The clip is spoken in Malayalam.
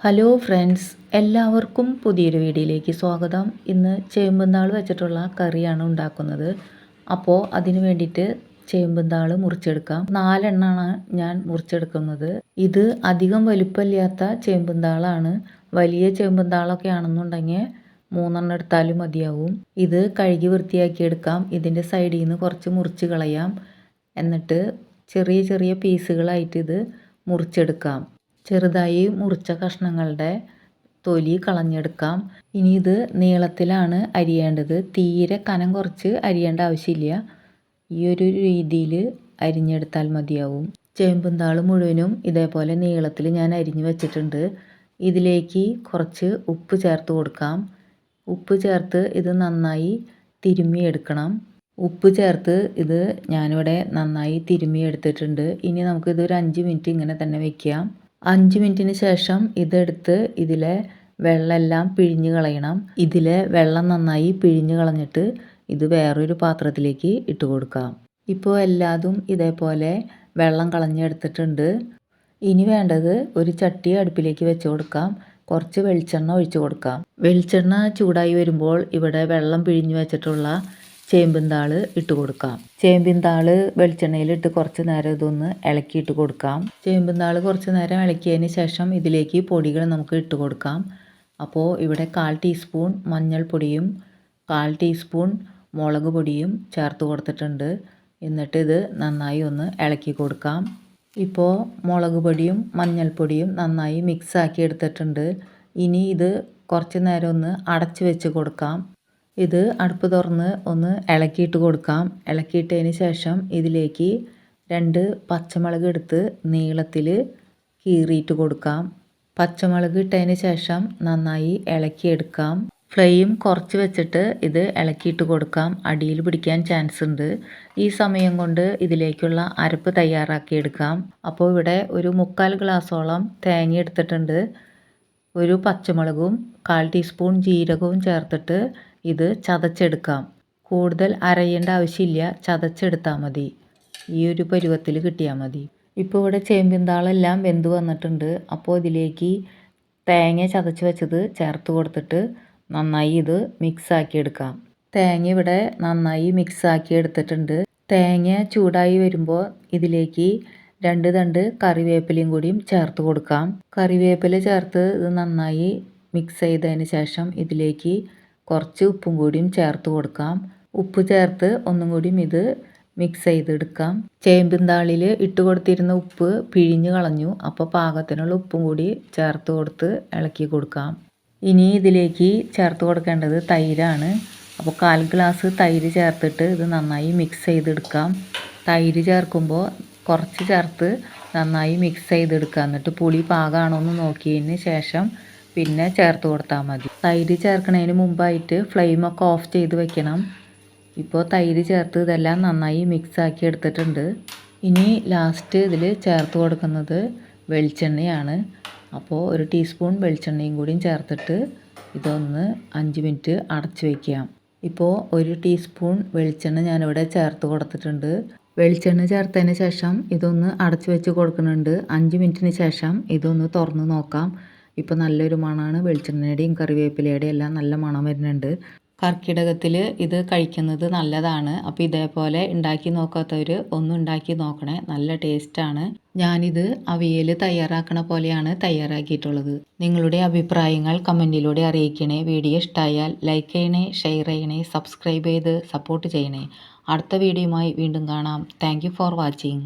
ഹലോ ഫ്രണ്ട്സ്, എല്ലാവർക്കും പുതിയൊരു വീഡിയോയിലേക്ക് സ്വാഗതം. ഇന്ന് ചേമ്പുംതാൾ വെച്ചിട്ടുള്ള കറിയാണ് ഉണ്ടാക്കുന്നത്. അപ്പോൾ അതിന് വേണ്ടിയിട്ട് ചേമ്പുംതാൾ മുറിച്ചെടുക്കാം. 4 എണ്ണമാണ് ഞാൻ മുറിച്ചെടുക്കുന്നത്. ഇത് അധികം വലുപ്പമില്ലാത്ത ചേമ്പുംതാളാണ്. വലിയ ചേമ്പുംതാളൊക്കെ ആണെന്നുണ്ടെങ്കിൽ 3 എടുത്താലും മതിയാവും. ഇത് കഴുകി വൃത്തിയാക്കിയെടുക്കാം. ഇതിൻ്റെ സൈഡിൽ നിന്ന് കുറച്ച് മുറിച്ച് കളയാം. എന്നിട്ട് ചെറിയ ചെറിയ പീസുകളായിട്ട് ഇത് മുറിച്ചെടുക്കാം. ചെറുതായി മുറിച്ച കഷ്ണങ്ങളുടെ തൊലി കളഞ്ഞെടുക്കാം. ഇനി ഇത് നീളത്തിലാണ് അരിയേണ്ടത്. തീരെ കനം കുറച്ച് അരിയേണ്ട ആവശ്യമില്ല. ഈ ഒരു രീതിയിൽ അരിഞ്ഞെടുത്താൽ മതിയാവും. ചേമ്പുംതാൾ മുഴുവനും ഇതേപോലെ നീളത്തിൽ ഞാൻ അരിഞ്ഞു വെച്ചിട്ടുണ്ട്. ഇതിലേക്ക് കുറച്ച് ഉപ്പ് ചേർത്ത് കൊടുക്കാം. ഉപ്പ് ചേർത്ത് ഇത് നന്നായി തിരുമ്മിയെടുക്കണം. ഉപ്പ് ചേർത്ത് ഇത് ഞാനിവിടെ നന്നായി തിരുമ്മിയെടുത്തിട്ടുണ്ട്. ഇനി നമുക്കിത് ഒരു 5 മിനിറ്റ് ഇങ്ങനെ തന്നെ വയ്ക്കാം. 5 മിനിറ്റിന് ശേഷം ഇതെടുത്ത് ഇതിലെ വെള്ളമെല്ലാം പിഴിഞ്ഞ് കളയണം. ഇതിലെ വെള്ളം നന്നായി പിഴിഞ്ഞ് കളഞ്ഞിട്ട് ഇത് വേറൊരു പാത്രത്തിലേക്ക് ഇട്ട് കൊടുക്കാം. ഇപ്പോൾ എല്ലാതും ഇതേപോലെ വെള്ളം കളഞ്ഞെടുത്തിട്ടുണ്ട്. ഇനി വേണ്ടത് ഒരു ചട്ടി അടുപ്പിലേക്ക് വെച്ച് കൊടുക്കാം. കുറച്ച് വെളിച്ചെണ്ണ ഒഴിച്ച് കൊടുക്കാം. വെളിച്ചെണ്ണ ചൂടായി വരുമ്പോൾ ഇവിടെ വെള്ളം പിഴിഞ്ഞ് വെച്ചിട്ടുള്ള ചേമ്പുംതാൾ ഇട്ട് കൊടുക്കാം. ചേമ്പുംതാൾ വെളിച്ചെണ്ണയിലിട്ട് കുറച്ച് നേരം ഇതൊന്ന് ഇളക്കിയിട്ട് കൊടുക്കാം. ചേമ്പുംതാൾ കുറച്ച് നേരം ഇളക്കിയതിന് ശേഷം ഇതിലേക്ക് പൊടികൾ നമുക്ക് ഇട്ട് കൊടുക്കാം. അപ്പോൾ ഇവിടെ 1/4 ടീസ്പൂൺ മഞ്ഞൾപ്പൊടിയും 1/4 ടീസ്പൂൺ മുളക് പൊടിയും ചേർത്ത് കൊടുത്തിട്ടുണ്ട്. എന്നിട്ട് ഇത് നന്നായി ഒന്ന് ഇളക്കി കൊടുക്കാം. ഇപ്പോൾ മുളക് പൊടിയും മഞ്ഞൾപ്പൊടിയും നന്നായി മിക്സ് ആക്കി എടുത്തിട്ടുണ്ട്. ഇനി ഇത് കുറച്ച് നേരം ഒന്ന് അടച്ച് വെച്ച് കൊടുക്കാം. ഇത് അടുപ്പ് തുറന്ന് ഒന്ന് ഇളക്കിയിട്ട് കൊടുക്കാം. ഇളക്കിയിട്ടതിന് ശേഷം ഇതിലേക്ക് 2 പച്ചമുളക് എടുത്ത് നീളത്തിൽ കീറിയിട്ട് കൊടുക്കാം. പച്ചമുളക് ഇട്ടതിന് ശേഷം നന്നായി ഇളക്കിയെടുക്കാം. ഫ്ലെയിം കുറച്ച് വെച്ചിട്ട് ഇത് ഇളക്കിയിട്ട് കൊടുക്കാം. അടിയിൽ പിടിക്കാൻ ചാൻസ് ഉണ്ട്. ഈ സമയം കൊണ്ട് ഇതിലേക്കുള്ള അരപ്പ് തയ്യാറാക്കിയെടുക്കാം. അപ്പോൾ ഇവിടെ ഒരു 3/4 ഗ്ലാസോളം തേങ്ങ എടുത്തിട്ടുണ്ട്. ഒരു പച്ചമുളകും 1/4 ടീസ്പൂൺ ജീരകവും ചേർത്തിട്ട് ഇത് ചതച്ചെടുക്കാം. കൂടുതൽ അരയേണ്ട ആവശ്യമില്ല, ചതച്ചെടുത്താൽ മതി. ഈ ഒരു പരുവത്തിൽ കിട്ടിയാൽ മതി. ഇപ്പോൾ ഇവിടെ ചേമ്പുംതാളെല്ലാം വെന്ത് വന്നിട്ടുണ്ട്. അപ്പോൾ ഇതിലേക്ക് തേങ്ങ ചതച്ച് വെച്ചത് ചേർത്ത് കൊടുത്തിട്ട് നന്നായി ഇത് മിക്സ് ആക്കിയെടുക്കാം. തേങ്ങ ഇവിടെ നന്നായി മിക്സ് ആക്കി എടുത്തിട്ടുണ്ട്. തേങ്ങ ചൂടായി വരുമ്പോൾ ഇതിലേക്ക് 2 തണ്ട് കറിവേപ്പിലയും കൂടിയും ചേർത്ത് കൊടുക്കാം. കറിവേപ്പില ചേർത്ത് ഇത് നന്നായി മിക്സ് ചെയ്തതിന് ശേഷം ഇതിലേക്ക് കുറച്ച് ഉപ്പും കൂടിയും ചേർത്ത് കൊടുക്കാം. ഉപ്പ് ചേർത്ത് ഒന്നും കൂടിയും ഇത് മിക്സ് ചെയ്തെടുക്കാം. ചേമ്പുംതാളിൽ ഇട്ട് കൊടുത്തിരുന്ന ഉപ്പ് പിഴിഞ്ഞ് കളഞ്ഞു. അപ്പോൾ പാകത്തിനുള്ള ഉപ്പും കൂടി ചേർത്ത് കൊടുത്ത് ഇളക്കി കൊടുക്കാം. ഇനി ഇതിലേക്ക് ചേർത്ത് കൊടുക്കേണ്ടത് തൈരാണ്. അപ്പോൾ 1/4 ഗ്ലാസ് തൈര് ചേർത്തിട്ട് ഇത് നന്നായി മിക്സ് ചെയ്തെടുക്കാം. തൈര് ചേർക്കുമ്പോൾ കുറച്ച് ചേർത്ത് നന്നായി മിക്സ് ചെയ്തെടുക്കുക. എന്നിട്ട് പുളി പാകമാണോ എന്ന് നോക്കിയതിന് ശേഷം പിന്നെ ചേർത്ത് കൊടുത്താൽ മതി. തൈര് ചേർക്കുന്നതിന് മുമ്പായിട്ട് ഫ്ലെയിമൊക്കെ ഓഫ് ചെയ്ത് വെക്കണം. ഇപ്പോൾ തൈര് ചേർത്ത് ഇതെല്ലാം നന്നായി മിക്സ് ആക്കി എടുത്തിട്ടുണ്ട്. ഇനി ലാസ്റ്റ് ഇതിൽ ചേർത്ത് കൊടുക്കുന്നത് വെളിച്ചെണ്ണയാണ്. അപ്പോൾ 1 ടീസ്പൂൺ വെളിച്ചെണ്ണയും കൂടിയും ചേർത്തിട്ട് ഇതൊന്ന് 5 മിനിറ്റ് അടച്ച് വയ്ക്കാം. ഇപ്പോൾ 1 ടീസ്പൂൺ വെളിച്ചെണ്ണ ഞാനിവിടെ ചേർത്ത് കൊടുത്തിട്ടുണ്ട്. വെളിച്ചെണ്ണ ചേർത്തതിന് ശേഷം ഇതൊന്ന് അടച്ച് വെച്ച് കൊടുക്കുന്നുണ്ട്. 5 മിനിറ്റിന് ശേഷം ഇതൊന്ന് തുറന്ന് നോക്കാം. ഇപ്പോൾ നല്ലൊരു മണമാണ്. വെളിച്ചെണ്ണയുടെയും കറിവേപ്പിലയുടെയും എല്ലാം നല്ല മണം വരുന്നുണ്ട്. കർക്കിടകത്തിൽ ഇത് കഴിക്കുന്നത് നല്ലതാണ്. അപ്പോൾ ഇതേപോലെ ഉണ്ടാക്കി നോക്കാത്തവർ ഒന്ന് ഉണ്ടാക്കി നോക്കണേ. നല്ല ടേസ്റ്റാണ്. ഞാനിത് അവിയൽ തയ്യാറാക്കണ പോലെയാണ് തയ്യാറാക്കിയിട്ടുള്ളത്. നിങ്ങളുടെ അഭിപ്രായങ്ങൾ കമൻറ്റിലൂടെ അറിയിക്കണേ. വീഡിയോ ഇഷ്ടമായാൽ ലൈക്ക് ചെയ്യണേ, ഷെയർ ചെയ്യണേ, സബ്സ്ക്രൈബ് ചെയ്ത് സപ്പോർട്ട് ചെയ്യണേ. അടുത്ത വീഡിയോയുമായി വീണ്ടും കാണാം. Thank you for watching.